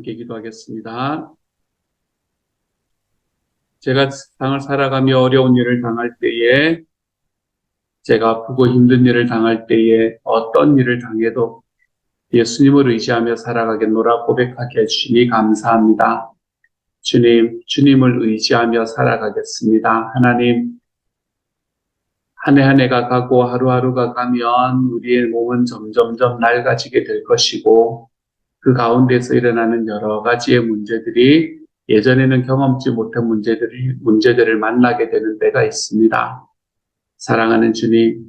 함께 기도하겠습니다. 제가 세상을 살아가며 어려운 일을 당할 때에, 제가 아프고 힘든 일을 당할 때에 어떤 일을 당해도 예수님을 의지하며 살아가겠노라 고백하게 해주시니 감사합니다. 주님, 주님을 의지하며 살아가겠습니다. 하나님, 한 해 한 해가 가고 하루하루가 가면 우리의 몸은 점점점 낡아지게 될 것이고, 그 가운데서 일어나는 여러 가지의 문제들이 예전에는 경험치 못한 문제들을 만나게 되는 때가 있습니다. 사랑하는 주님,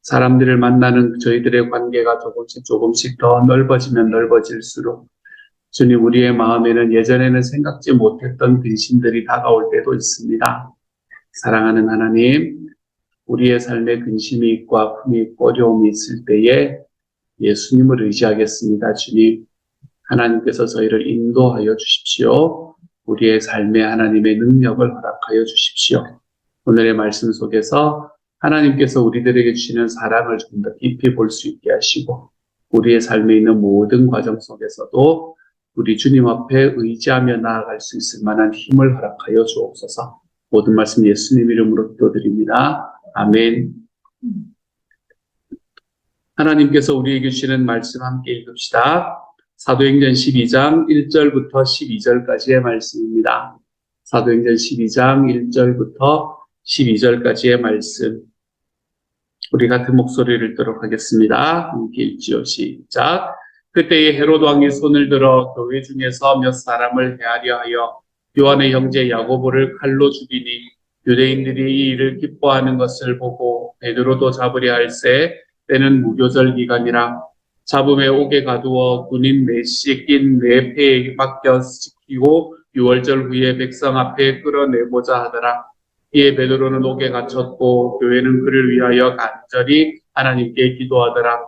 사람들을 만나는 저희들의 관계가 조금씩 더 넓어지면 넓어질수록 주님, 우리의 마음에는 예전에는 생각지 못했던 근심들이 다가올 때도 있습니다. 사랑하는 하나님, 우리의 삶에 근심이 있고 아픔이 있고 어려움이 있을 때에 예수님을 의지하겠습니다. 주님, 하나님께서 저희를 인도하여 주십시오. 우리의 삶에 하나님의 능력을 허락하여 주십시오. 오늘의 말씀 속에서 하나님께서 우리들에게 주시는 사랑을 좀 더 깊이 볼 수 있게 하시고, 우리의 삶에 있는 모든 과정 속에서도 우리 주님 앞에 의지하며 나아갈 수 있을 만한 힘을 허락하여 주옵소서. 모든 말씀 예수님 이름으로 기도드립니다. 아멘. 하나님께서 우리에게 주시는 말씀 함께 읽읍시다. 사도행전 12장 1절부터 12절까지의 말씀입니다. 사도행전 12장 1절부터 12절까지의 말씀. 우리 같은 목소리를 듣도록 하겠습니다. 함께 읽지요. 시작. 그때에 헤롯 왕이 손을 들어 교회 중에서 몇 사람을 해하려 하여 요한의 형제 야고보를 칼로 죽이니, 유대인들이 이 일을 기뻐하는 것을 보고 베드로도 잡으려 할세. 때는 무교절 기간이라 잡음에 옥에 가두어 군인 넷이 낀 네 패에 맡겨 지키고 6월절 후에 백성 앞에 끌어내보자 하더라. 이에 베드로는 옥에 갇혔고 교회는 그를 위하여 간절히 하나님께 기도하더라.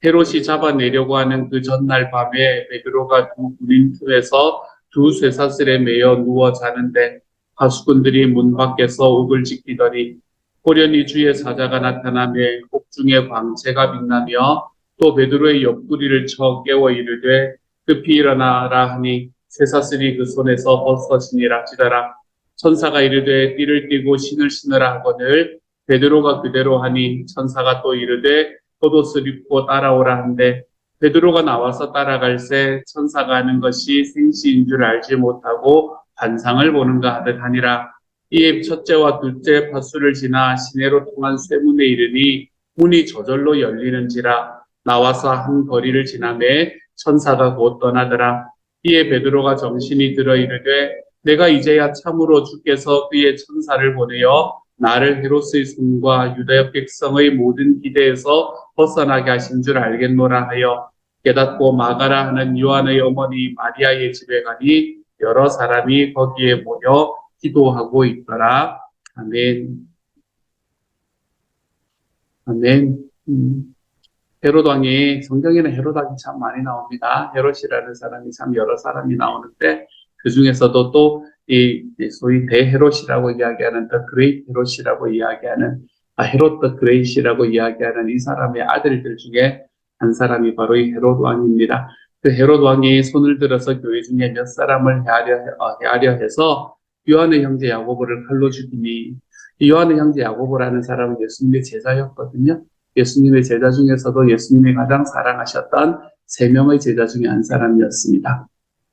헤롯이 잡아내려고 하는 그 전날 밤에 베드로가 두 군인 틈에서 두 쇠사슬에 매여 누워 자는데 하수꾼들이 문 밖에서 옥을 지키더니 호련히 주의 사자가 나타나며 옥중에 광채가 빛나며 또 베드로의 옆구리를 쳐 깨워 이르되 급히 일어나라 하니 쇠사슬이 그 손에서 벗어지니라 지더라. 천사가 이르되 띠를 띠고 신을 신으라 하거늘 베드로가 그대로 하니 천사가 또 이르되 겉옷을 입고 따라오라 한데 베드로가 나와서 따라갈새 천사가 하는 것이 생시인 줄 알지 못하고 환상을 보는가 하듯 하니라. 이에 첫째와 둘째 파수를 지나 시내로 통한 쇠문에 이르니 문이 저절로 열리는지라. 나와서 한 거리를 지나매 천사가 곧 떠나더라. 이에 베드로가 정신이 들어 이르되 내가 이제야 참으로 주께서 그의 천사를 보내어 나를 헤롯의 손과 유다 백성의 모든 기대에서 벗어나게 하신 줄 알겠노라 하여 깨닫고 마가라 하는 요한의 어머니 마리아의 집에 가니 여러 사람이 거기에 모여 기도하고 있더라. 아멘. 아멘. 헤롯 왕이, 성경에는 헤롯 왕이 참 많이 나옵니다. 헤롯이라는 사람이 참 여러 사람이 나오는데 그 중에서도 또 이 소위 대헤롯이라고 이야기하는 더 그레이트 헤롯이라고 이야기하는 헤롯 더 그레이트라고 이야기하는 이 사람의 아들들 중에 한 사람이 바로 이 헤롯 왕입니다. 그 헤롯 왕이 손을 들어서 교회 중에 몇 사람을 해하려 해서 요한의 형제 야고보를 칼로 죽이니, 요한의 형제 야고보라는 사람은 예수님의 제자였거든요. 예수님의 제자 중에서도 예수님이 가장 사랑하셨던 3명의 제자 중에 한 사람이었습니다.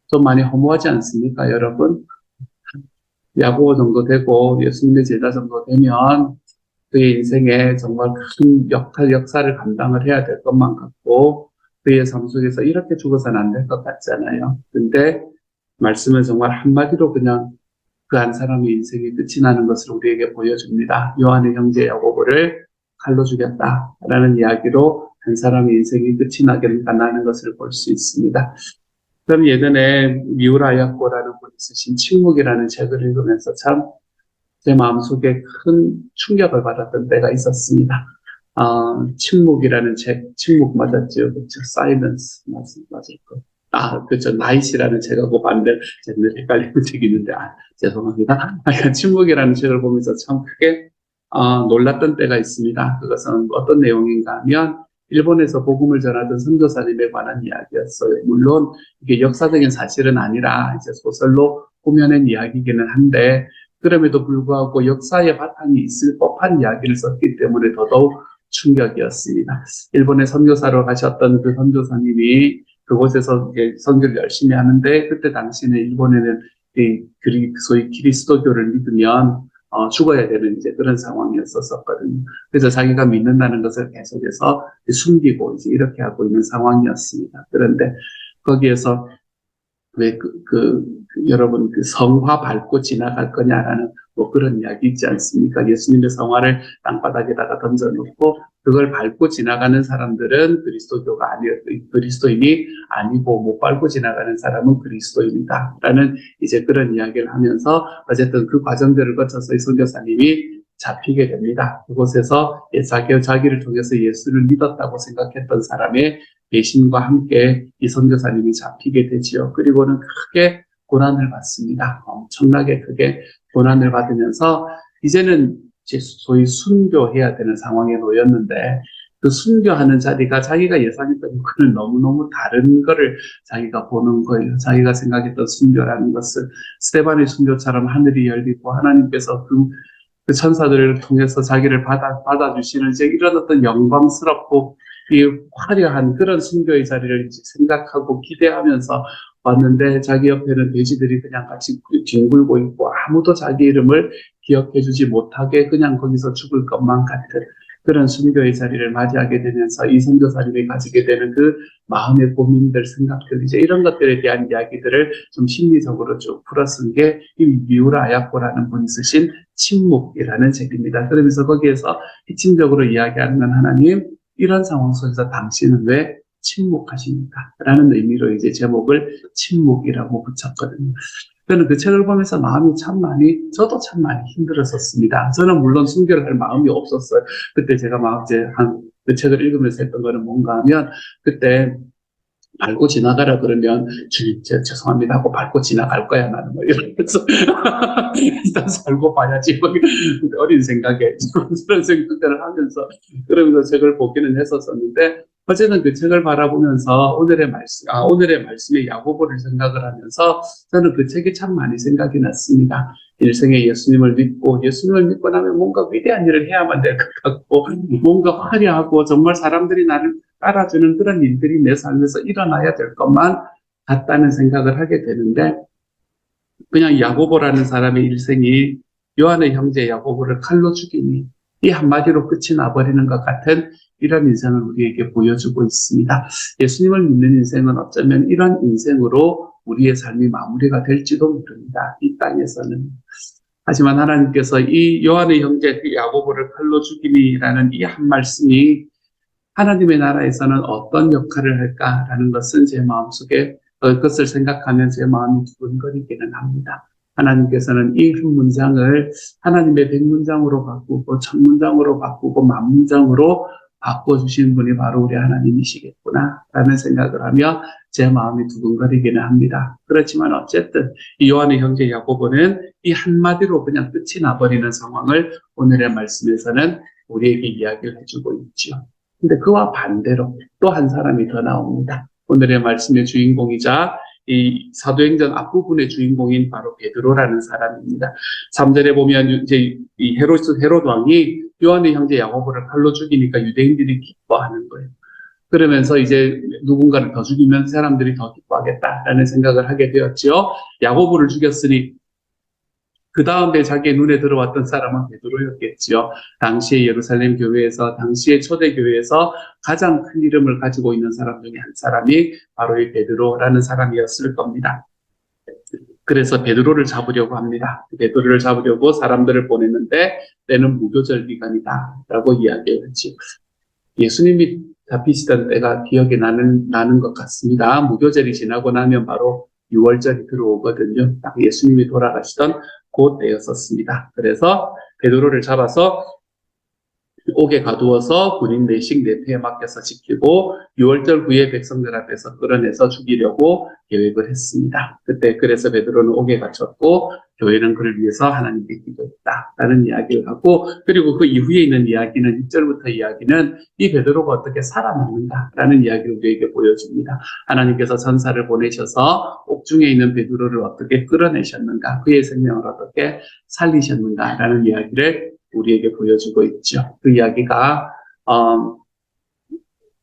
좀 많이 허무하지 않습니까, 여러분? 야고보 정도 되고 예수님의 제자 정도 되면 그의 인생에 정말 큰 역사를 감당을 해야 될 것만 같고 그의 삶 속에서 이렇게 죽어서는 안 될 것 같잖아요. 근데 말씀은 정말 한마디로 그냥 그 한 사람의 인생이 끝이 나는 것을 우리에게 보여줍니다. 요한의 형제 야고보를 칼로 죽였다라는 이야기로 한 사람의 인생이 끝이 나는 것을 볼 수 있습니다. 그럼 예전에 미우라 야코라는 분이 쓰신 침묵이라는 책을 읽으면서 참 제 마음속에 큰 충격을 받았던 때가 있었습니다. 침묵이라는 책, 침묵 맞았죠? 그렇죠? 사일런스 맞을 거. 그렇죠. 나이시라는 책하고 반대, 제가 늘 헷갈리는 책이 있는데, 죄송합니다. 침묵이라는 책을 보면서 참 크게 놀랐던 때가 있습니다. 그것은 어떤 내용인가 하면 일본에서 복음을 전하던 선교사님에 관한 이야기였어요. 물론 이게 역사적인 사실은 아니라 이제 소설로 꾸며낸 이야기이기는 한데 그럼에도 불구하고 역사의 바탕이 있을 법한 이야기를 썼기 때문에 더더욱 충격이었습니다. 일본에 선교사로 가셨던 그 선교사님이 그곳에서 이제 선교를 열심히 하는데 그때 당시에는 일본에는 소위 그리스도교를 믿으면 죽어야 되는 이제 그런 상황이었었거든요. 그래서 자기가 믿는다는 것을 계속해서 숨기고 이제 이렇게 하고 있는 상황이었습니다. 그런데 거기에서 왜 여러분 성화 밟고 지나갈 거냐라는 뭐 그런 이야기 있지 않습니까? 예수님의 성화를 땅바닥에다가 던져놓고 그걸 밟고 지나가는 사람들은 그리스도인이 아니고 못 밟고 지나가는 사람은 그리스도인이다라는 이제 그런 이야기를 하면서 어쨌든 그 과정들을 거쳐서 이 선교사님이 잡히게 됩니다. 그곳에서 자기를 통해서 예수를 믿었다고 생각했던 사람의 배신과 함께 이 선교사님이 잡히게 되지요. 그리고는 크게 고난을 받습니다. 엄청나게 크게 고난을 받으면서 이제는 소위 순교해야 되는 상황에 놓였는데 그 순교하는 자리가 자기가 예상했던 것과는 너무너무 다른 거를 자기가 보는 거예요. 자기가 생각했던 순교라는 것을 스데반의 순교처럼 하늘이 열리고 하나님께서 그 천사들을 통해서 자기를 받아주시는 이제 이런 어떤 영광스럽고 이 화려한 그런 순교의 자리를 생각하고 기대하면서 왔는데 자기 옆에는 돼지들이 그냥 같이 뒹굴고 있고 아무도 자기 이름을 기억해주지 못하게 그냥 거기서 죽을 것만 같은 그런 순교의 자리를 맞이하게 되면서 이 선교사님이 가지게 되는 그 마음의 고민들, 생각들, 이제 이런 것들에 대한 이야기들을 좀 심리적으로 쭉 풀어쓴 게 이 미우라 아야코라는 분이 쓰신 침묵이라는 책입니다. 그러면서 거기에서 핵심적으로 이야기하는 건 하나님, 이런 상황 속에서 당신은 왜 침묵하십니까? 라는 의미로 이제 제목을 침묵이라고 붙였거든요. 저는 그 책을 보면서 마음이 저도 참 많이 힘들었었습니다. 저는 물론 순교를 할 마음이 없었어요. 그때 제가 막 이제 그 책을 읽으면서 했던 거는 뭔가 하면 그때 밟고 지나가라 그러면 주님 죄송합니다 하고 밟고 지나갈 거야 나는 뭐 이러면서 일단 살고 봐야지 뭐 어린 생각에 그런 생각들을 하면서 그러면서 책을 보기는 했었었는데 어제는 그 책을 바라보면서 오늘의 말씀의 야고보를 생각을 하면서 저는 그 책이 참 많이 생각이 났습니다. 일생에 예수님을 믿고 나면 뭔가 위대한 일을 해야만 될 것 같고 뭔가 화려하고 정말 사람들이 나를 따라주는 그런 일들이 내 삶에서 일어나야 될 것만 같다는 생각을 하게 되는데 그냥 야고보라는 사람의 일생이 요한의 형제 야고보를 칼로 죽이니 이 한마디로 끝이 나버리는 것 같은 이런 인생을 우리에게 보여주고 있습니다. 예수님을 믿는 인생은 어쩌면 이런 인생으로 우리의 삶이 마무리가 될지도 모릅니다. 이 땅에서는. 하지만 하나님께서 이 요한의 형제 야고보를 칼로 죽이니라는 이 한 말씀이 하나님의 나라에서는 어떤 역할을 할까라는 것은 제 마음속에 그것을 생각하면 제 마음이 두근거리기는 합니다. 하나님께서는 이 한 문장을 하나님의 100문장으로 바꾸고 1000문장으로 바꾸고 10,000문장으로 바꿔주신 분이 바로 우리 하나님이시겠구나 라는 생각을 하며 제 마음이 두근거리기는 합니다. 그렇지만 어쨌든 이 요한의 형제 야고보는 이 한마디로 그냥 끝이 나버리는 상황을 오늘의 말씀에서는 우리에게 이야기를 해주고 있죠. 근데 그와 반대로 또 한 사람이 더 나옵니다. 오늘의 말씀의 주인공이자 이 사도행전 앞부분의 주인공인 바로 베드로라는 사람입니다. 3절에 보면 이제 이 헤롯 왕이 요한의 형제 야고보를 칼로 죽이니까 유대인들이 기뻐하는 거예요. 그러면서 이제 누군가를 더 죽이면 사람들이 더 기뻐하겠다라는 생각을 하게 되었죠. 야고보를 죽였으니 그 다음에 자기의 눈에 들어왔던 사람은 베드로였겠지요. 당시의 예루살렘 교회에서, 당시의 초대교회에서 가장 큰 이름을 가지고 있는 사람 중에 한 사람이 바로 이 베드로라는 사람이었을 겁니다. 그래서 베드로를 잡으려고 합니다. 베드로를 잡으려고 사람들을 보냈는데 때는 무교절 기간이다 라고 이야기를 했죠. 예수님이 잡히시던 때가 기억이 나는 것 같습니다. 무교절이 지나고 나면 바로 6월절이 들어오거든요. 딱 예수님이 돌아가시던 그 때였었습니다. 그래서 베드로를 잡아서 옥에 가두어서 군인 내식 내패에 맡겨서 지키고 6월절 후에 백성들 앞에서 끌어내서 죽이려고 계획을 했습니다. 그래서 베드로는 옥에 갇혔고 교회는 그를 위해서 하나님께 기도했다라는 이야기를 하고, 그리고 그 이후에 있는 이야기는 6절부터 이야기는 이 베드로가 어떻게 살아남는가라는 이야기를 우리에게 보여줍니다. 하나님께서 전사를 보내셔서 옥중에 있는 베드로를 어떻게 끌어내셨는가, 그의 생명을 어떻게 살리셨는가라는 이야기를 우리에게 보여주고 있죠. 그 이야기가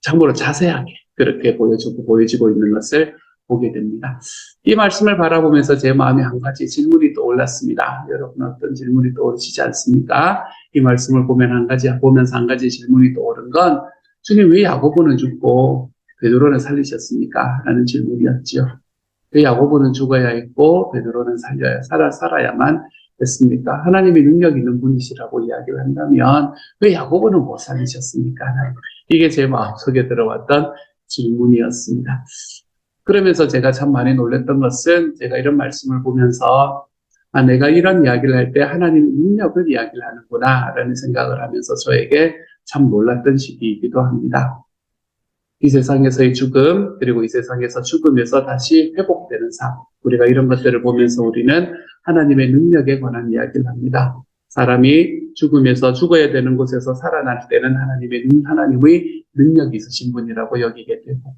참고로 자세하게 그렇게 보여지고 있는 것을 보게 됩니다. 이 말씀을 바라보면서 제 마음에 한 가지 질문이 떠올랐습니다. 여러분 어떤 질문이 떠오르시지 않습니까? 이 말씀을 보면서 한 가지 질문이 떠오른 건, 주님 왜 야고보는 죽고 베드로는 살리셨습니까? 라는 질문이었죠. 왜 야고보는 죽어야 했고 베드로는 살아야만 됐습니까? 하나님이 능력 있는 분이시라고 이야기를 한다면 왜 야고보는 못 살리셨습니까? 이게 제 마음속에 들어왔던 질문이었습니다. 그러면서 제가 참 많이 놀랐던 것은, 제가 이런 말씀을 보면서 내가 이런 이야기를 할 때 하나님 능력을 이야기를 하는구나 라는 생각을 하면서 저에게 참 놀랐던 시기이기도 합니다. 이 세상에서의 죽음, 그리고 이 세상에서 죽음에서 다시 회복되는 삶, 우리가 이런 것들을 보면서 우리는 하나님의 능력에 관한 이야기를 합니다. 사람이 죽음에서 죽어야 되는 곳에서 살아날 때는 하나님의 능력이 있으신 분이라고 여기게 되고,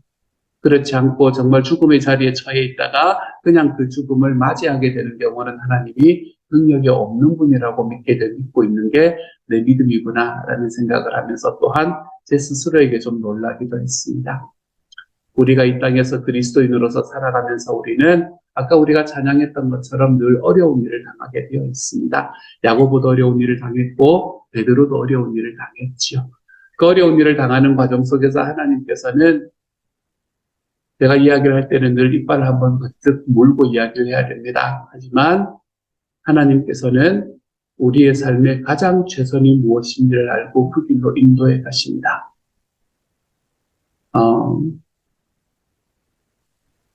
그렇지 않고 정말 죽음의 자리에 처해 있다가 그냥 그 죽음을 맞이하게 되는 경우는 하나님이 능력이 없는 분이라고 믿고 있는 게 내 믿음이구나 라는 생각을 하면서 또한 제 스스로에게 좀 놀라기도 했습니다. 우리가 이 땅에서 그리스도인으로서 살아가면서 우리는 아까 우리가 찬양했던 것처럼 늘 어려운 일을 당하게 되어 있습니다. 야고보도 어려운 일을 당했고 베드로도 어려운 일을 당했지요. 그 어려운 일을 당하는 과정 속에서 하나님께서는, 제가 이야기를 할 때는 늘 이빨을 한번 거듭 물고 이야기를 해야 됩니다. 하지만 하나님께서는 우리의 삶의 가장 최선이 무엇인지를 알고 그 길로 인도해 가십니다.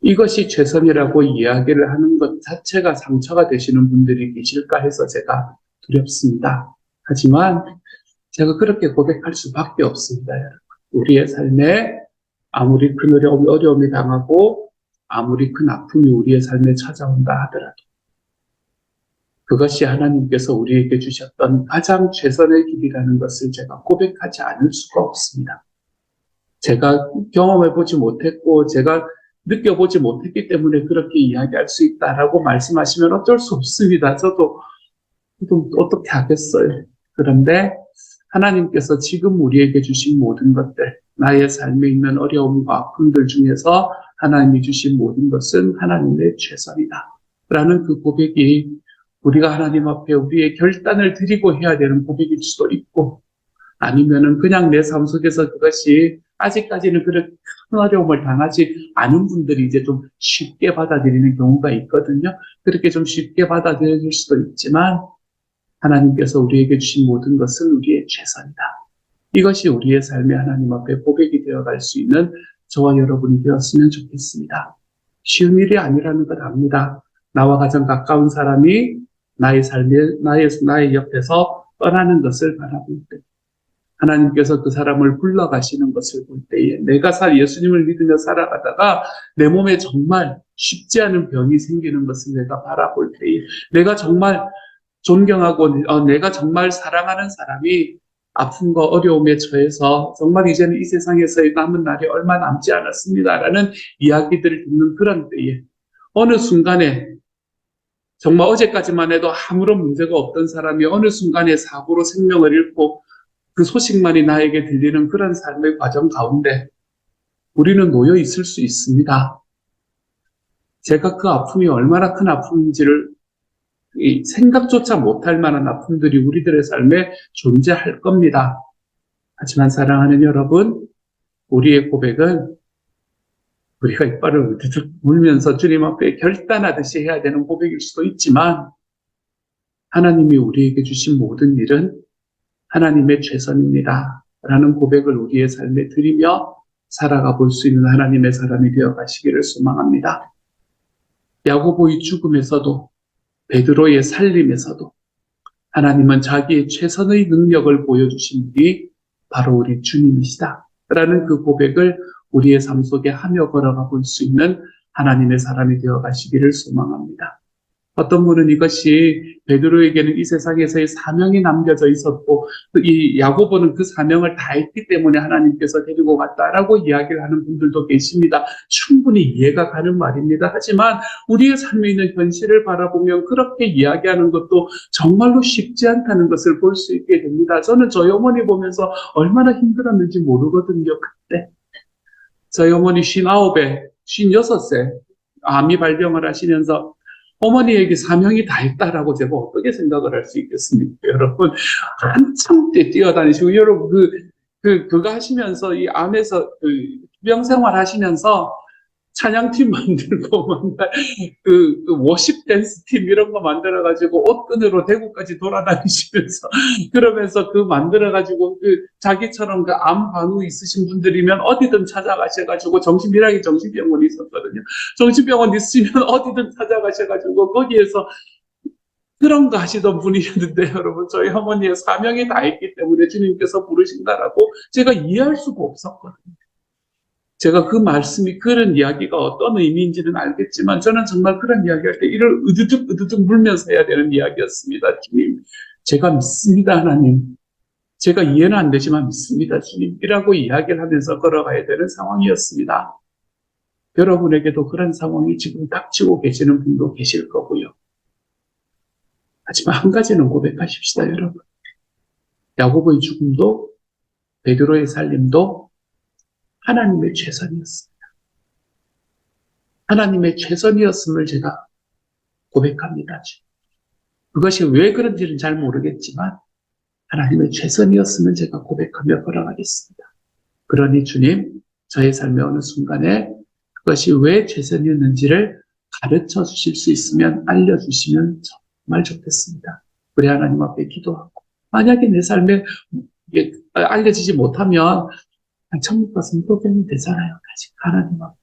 이것이 최선이라고 이야기를 하는 것 자체가 상처가 되시는 분들이 계실까 해서 제가 두렵습니다. 하지만 제가 그렇게 고백할 수밖에 없습니다, 여러분. 우리의 삶에 아무리 큰 어려움이 당하고 아무리 큰 아픔이 우리의 삶에 찾아온다 하더라도 그것이 하나님께서 우리에게 주셨던 가장 최선의 길이라는 것을 제가 고백하지 않을 수가 없습니다. 제가 경험해보지 못했고 제가 느껴보지 못했기 때문에 그렇게 이야기할 수 있다라고 말씀하시면 어쩔 수 없습니다. 저도 어떻게 하겠어요. 그런데 하나님께서 지금 우리에게 주신 모든 것들, 나의 삶에 있는 어려움과 아픔들 중에서 하나님이 주신 모든 것은 하나님의 최선이다 라는 그 고백이 우리가 하나님 앞에 우리의 결단을 드리고 해야 되는 고백일 수도 있고, 아니면은 그냥 내 삶 속에서 그것이 아직까지는 그렇게 큰 어려움을 당하지 않은 분들이 이제 좀 쉽게 받아들이는 경우가 있거든요. 그렇게 좀 쉽게 받아들일 수도 있지만 하나님께서 우리에게 주신 모든 것은 우리의 최선이다. 이것이 우리의 삶의 하나님 앞에 고백이 되어갈 수 있는 저와 여러분이 되었으면 좋겠습니다. 쉬운 일이 아니라는 걸 압니다. 나와 가장 가까운 사람이 나의 옆에서 떠나는 것을 바라볼 때, 하나님께서 그 사람을 불러가시는 것을 볼 때에, 내가 예수님을 믿으며 살아가다가 내 몸에 정말 쉽지 않은 병이 생기는 것을 내가 바라볼 때에, 내가 정말 존경하고 내가 정말 사랑하는 사람이 아픔과 어려움에 처해서 정말 이제는 이 세상에서의 남은 날이 얼마 남지 않았습니다라는 이야기들을 듣는 그런 때에, 어느 순간에 정말 어제까지만 해도 아무런 문제가 없던 사람이 어느 순간에 사고로 생명을 잃고 그 소식만이 나에게 들리는 그런 삶의 과정 가운데 우리는 놓여 있을 수 있습니다. 제가 그 아픔이 얼마나 큰 아픔인지를 생각조차 못할 만한 아픔들이 우리들의 삶에 존재할 겁니다. 하지만 사랑하는 여러분, 우리의 고백은 우리가 이빨을 으드득 물면서 주님 앞에 결단하듯이 해야 되는 고백일 수도 있지만, 하나님이 우리에게 주신 모든 일은 하나님의 최선입니다 라는 고백을 우리의 삶에 드리며 살아가 볼 수 있는 하나님의 사람이 되어 가시기를 소망합니다. 야고보의 죽음에서도 베드로의 살림에서도 하나님은 자기의 최선의 능력을 보여주신 분이 바로 우리 주님이시다 라는 그 고백을 우리의 삶 속에 하며 걸어가 볼 수 있는 하나님의 사람이 되어 가시기를 소망합니다. 어떤 분은 이것이 베드로에게는 이 세상에서의 사명이 남겨져 있었고 이 야고보는 그 사명을 다했기 때문에 하나님께서 데리고 갔다라고 이야기를 하는 분들도 계십니다. 충분히 이해가 가는 말입니다. 하지만 우리의 삶에 있는 현실을 바라보면 그렇게 이야기하는 것도 정말로 쉽지 않다는 것을 볼 수 있게 됩니다. 저는 저희 어머니 보면서 얼마나 힘들었는지 모르거든요. 그때 저희 어머니 59에 56세 암이 발병을 하시면서 어머니에게 사명이 다했다라고 제가 어떻게 생각을 할 수 있겠습니까? 여러분, 한참 때 뛰어다니시고, 여러분, 그거 하시면서, 이 암에서, 병 생활 하시면서, 찬양팀 만들고, 맨날, 워십 댄스 팀 이런 거 만들어가지고, 옷끈으로 대구까지 돌아다니시면서, 그러면서 만들어가지고, 자기처럼 암 반우 있으신 분들이면 어디든 찾아가셔가지고, 정신병원이 있었거든요. 정신병원 있으면 어디든 찾아가셔가지고, 거기에서 그런 거 하시던 분이었는데, 여러분, 저희 어머니의 사명이 다했기 때문에 주님께서 부르신다라고 제가 이해할 수가 없었거든요. 제가 그 말씀이 그런 이야기가 어떤 의미인지는 알겠지만 저는 정말 그런 이야기할 때 이를 으드득 물면서 해야 되는 이야기였습니다. 주님, 제가 믿습니다, 하나님. 제가 이해는 안 되지만 믿습니다, 주님. 이라고 이야기를 하면서 걸어가야 되는 상황이었습니다. 여러분에게도 그런 상황이 지금 닥치고 계시는 분도 계실 거고요. 하지만 한 가지는 고백하십시다, 여러분. 야고보의 죽음도 베드로의 살림도 하나님의 최선이었습니다. 하나님의 최선이었음을 제가 고백합니다. 그것이 왜 그런지는 잘 모르겠지만 하나님의 최선이었음을 제가 고백하며 걸어가겠습니다. 그러니 주님, 저의 삶의 어느 순간에 그것이 왜 최선이었는지를 가르쳐 주실 수 있으면 알려주시면 정말 좋겠습니다. 우리 하나님 앞에 기도하고 만약에 내 삶에 알려지지 못하면 천국 가서 도움이 되잖아요. 다시 하나님 앞에.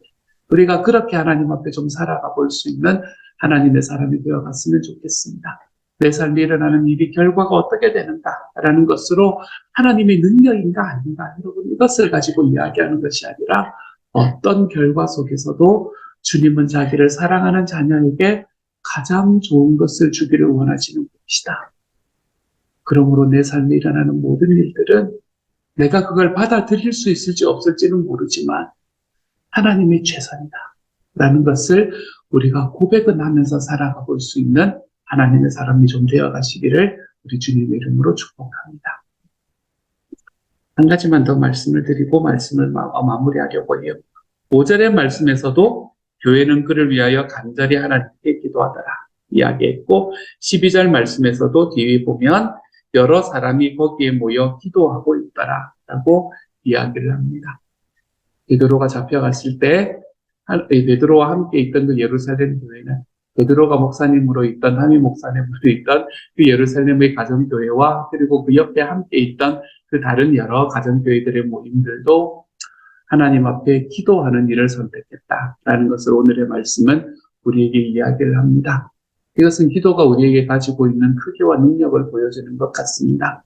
우리가 그렇게 하나님 앞에 좀 살아가 볼 수 있는 하나님의 사람이 되어갔으면 좋겠습니다. 내 삶에 일어나는 일이 결과가 어떻게 되는가라는 것으로 하나님의 능력인가 아닌가 여러분 이것을 가지고 이야기하는 것이 아니라 어떤 결과 속에서도 주님은 자기를 사랑하는 자녀에게 가장 좋은 것을 주기를 원하시는 분이시다. 그러므로 내 삶에 일어나는 모든 일들은 내가 그걸 받아들일 수 있을지 없을지는 모르지만 하나님의 최선이다 라는 것을 우리가 고백은 하면서 살아가 볼 수 있는 하나님의 사람이 좀 되어가시기를 우리 주님의 이름으로 축복합니다. 한 가지만 더 말씀을 드리고 말씀을 마무리하려고 해요. 5절의 말씀에서도 교회는 그를 위하여 간절히 하나님께 기도하더라 이야기했고 12절 말씀에서도 뒤에 보면 여러 사람이 거기에 모여 기도하고 있더라 라고 이야기를 합니다. 베드로가 잡혀갔을 때 베드로와 함께 있던 그 예루살렘 교회는 베드로가 목사님으로 있던 하미 목사님으로 있던 그 예루살렘의 가정교회와 그리고 그 옆에 함께 있던 그 다른 여러 가정교회들의 모임들도 하나님 앞에 기도하는 일을 선택했다라는 것을 오늘의 말씀은 우리에게 이야기를 합니다. 이것은 기도가 우리에게 가지고 있는 크기와 능력을 보여주는 것 같습니다.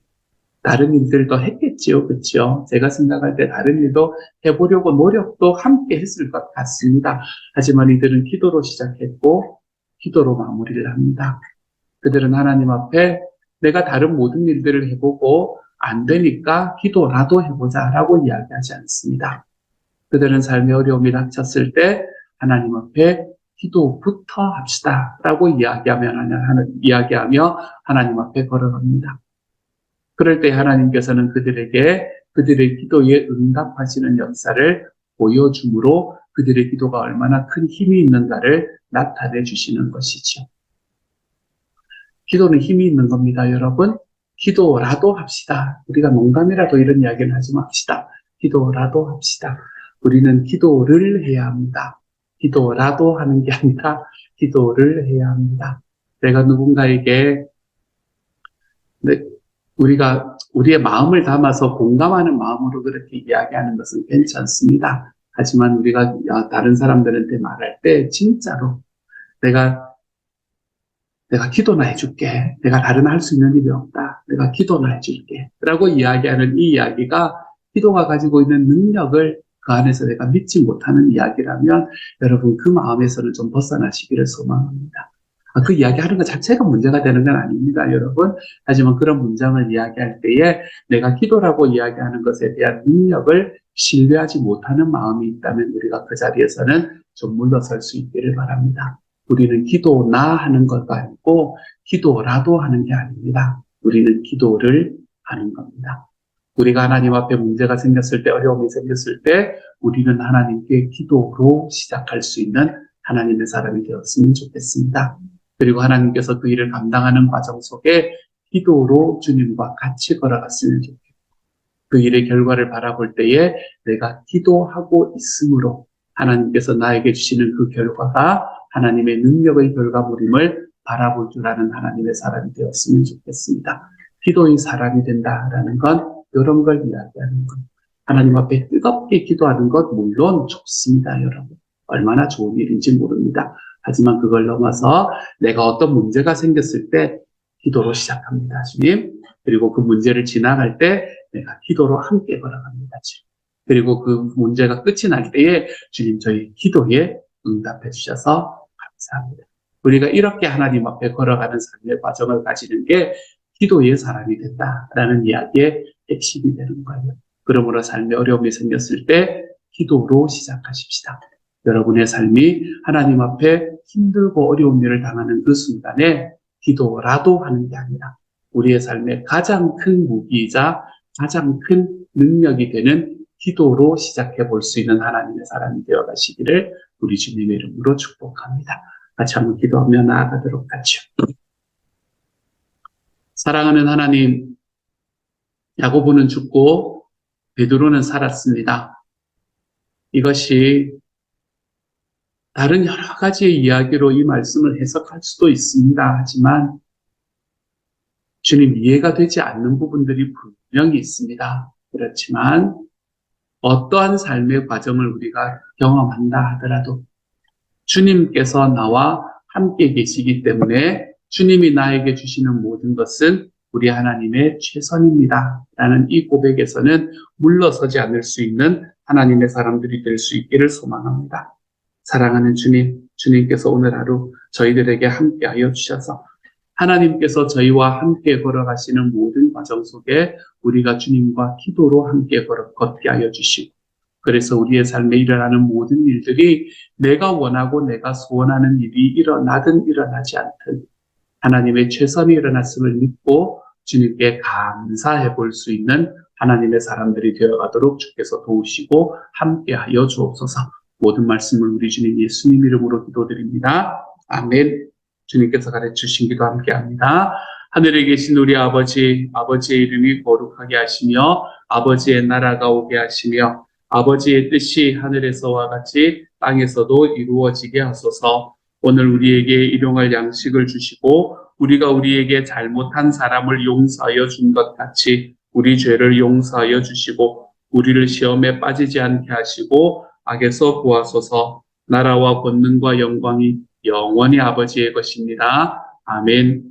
다른 일들도 했겠지요, 그렇죠? 제가 생각할 때 다른 일도 해보려고 노력도 함께 했을 것 같습니다. 하지만 이들은 기도로 시작했고 기도로 마무리를 합니다. 그들은 하나님 앞에 내가 다른 모든 일들을 해보고 안 되니까 기도라도 해보자라고 이야기하지 않습니다. 그들은 삶의 어려움이 닥쳤을 때 하나님 앞에 기도부터 합시다라고 이야기하며 하나님 앞에 걸어갑니다. 그럴 때 하나님께서는 그들에게 그들의 기도에 응답하시는 역사를 보여줌으로 그들의 기도가 얼마나 큰 힘이 있는가를 나타내 주시는 것이죠. 기도는 힘이 있는 겁니다, 여러분. 기도라도 합시다. 우리가 농담이라도 이런 이야기는 하지 맙시다. 기도라도 합시다. 우리는 기도를 해야 합니다. 기도라도 하는 게 아니라 기도를 해야 합니다. 내가 누군가에게 우리가 우리의 마음을 담아서 공감하는 마음으로 그렇게 이야기하는 것은 괜찮습니다. 하지만 우리가 다른 사람들한테 말할 때 진짜로 내가 내가 기도나 해줄게. 내가 다른 할 수 있는 일이 없다. 내가 기도나 해줄게. 라고 이야기하는 이 이야기가 기도가 가지고 있는 능력을 그 안에서 내가 믿지 못하는 이야기라면 여러분 그 마음에서는 좀 벗어나시기를 소망합니다. 그 이야기하는 것 자체가 문제가 되는 건 아닙니다, 여러분. 하지만 그런 문장을 이야기할 때에 내가 기도라고 이야기하는 것에 대한 능력을 신뢰하지 못하는 마음이 있다면 우리가 그 자리에서는 좀 물러설 수 있기를 바랍니다. 우리는 기도나 하는 것도 아니고 기도라도 하는 게 아닙니다. 우리는 기도를 하는 겁니다. 우리가 하나님 앞에 문제가 생겼을 때, 어려움이 생겼을 때 우리는 하나님께 기도로 시작할 수 있는 하나님의 사람이 되었으면 좋겠습니다. 그리고 하나님께서 그 일을 감당하는 과정 속에 기도로 주님과 같이 걸어갔으면 좋겠습니다. 그 일의 결과를 바라볼 때에 내가 기도하고 있으므로 하나님께서 나에게 주시는 그 결과가 하나님의 능력의 결과물임을 바라볼 줄 아는 하나님의 사람이 되었으면 좋겠습니다. 기도의 사람이 된다라는 건 이런 걸 이야기하는 것. 하나님 앞에 뜨겁게 기도하는 것 물론 좋습니다, 여러분. 얼마나 좋은 일인지 모릅니다. 하지만 그걸 넘어서 내가 어떤 문제가 생겼을 때 기도로 시작합니다, 주님. 그리고 그 문제를 지나갈 때 내가 기도로 함께 걸어갑니다, 주님. 그리고 그 문제가 끝이 날 때에 주님 저희 기도에 응답해 주셔서 감사합니다. 우리가 이렇게 하나님 앞에 걸어가는 삶의 과정을 가지는 게 기도의 사람이 된다라는 이야기의 핵심이 되는 거예요. 그러므로 삶에 어려움이 생겼을 때 기도로 시작하십시다. 여러분의 삶이 하나님 앞에 힘들고 어려운 일을 당하는 그 순간에 기도라도 하는 게 아니라 우리의 삶의 가장 큰 무기이자 가장 큰 능력이 되는 기도로 시작해 볼 수 있는 하나님의 사람이 되어 가시기를 우리 주님의 이름으로 축복합니다. 같이 한번 기도하며 나아가도록 하죠. 사랑하는 하나님, 야고보는 죽고 베드로는 살았습니다. 이것이 다른 여러 가지의 이야기로 이 말씀을 해석할 수도 있습니다. 하지만 주님 이해가 되지 않는 부분들이 분명히 있습니다. 그렇지만 어떠한 삶의 과정을 우리가 경험한다 하더라도 주님께서 나와 함께 계시기 때문에 주님이 나에게 주시는 모든 것은 우리 하나님의 최선입니다. 라는 이 고백에서는 물러서지 않을 수 있는 하나님의 사람들이 될 수 있기를 소망합니다. 사랑하는 주님, 주님께서 오늘 하루 저희들에게 함께하여 주셔서 하나님께서 저희와 함께 걸어가시는 모든 과정 속에 우리가 주님과 기도로 함께 걷게 하여 주시고 그래서 우리의 삶에 일어나는 모든 일들이 내가 원하고 내가 소원하는 일이 일어나든 일어나지 않든 하나님의 최선이 일어났음을 믿고 주님께 감사해 볼 수 있는 하나님의 사람들이 되어가도록 주께서 도우시고 함께하여 주옵소서. 모든 말씀을 우리 주님 예수님 이름으로 기도드립니다. 아멘. 주님께서 가르치신 기도 함께합니다. 하늘에 계신 우리 아버지, 아버지의 이름이 거룩하게 하시며 아버지의 나라가 오게 하시며 아버지의 뜻이 하늘에서와 같이 땅에서도 이루어지게 하소서. 오늘 우리에게 일용할 양식을 주시고 우리가 우리에게 잘못한 사람을 용서하여 준 것 같이 우리 죄를 용서하여 주시고 우리를 시험에 빠지지 않게 하시고 악에서 구하소서. 나라와 권능과 영광이 영원히 아버지의 것입니다. 아멘.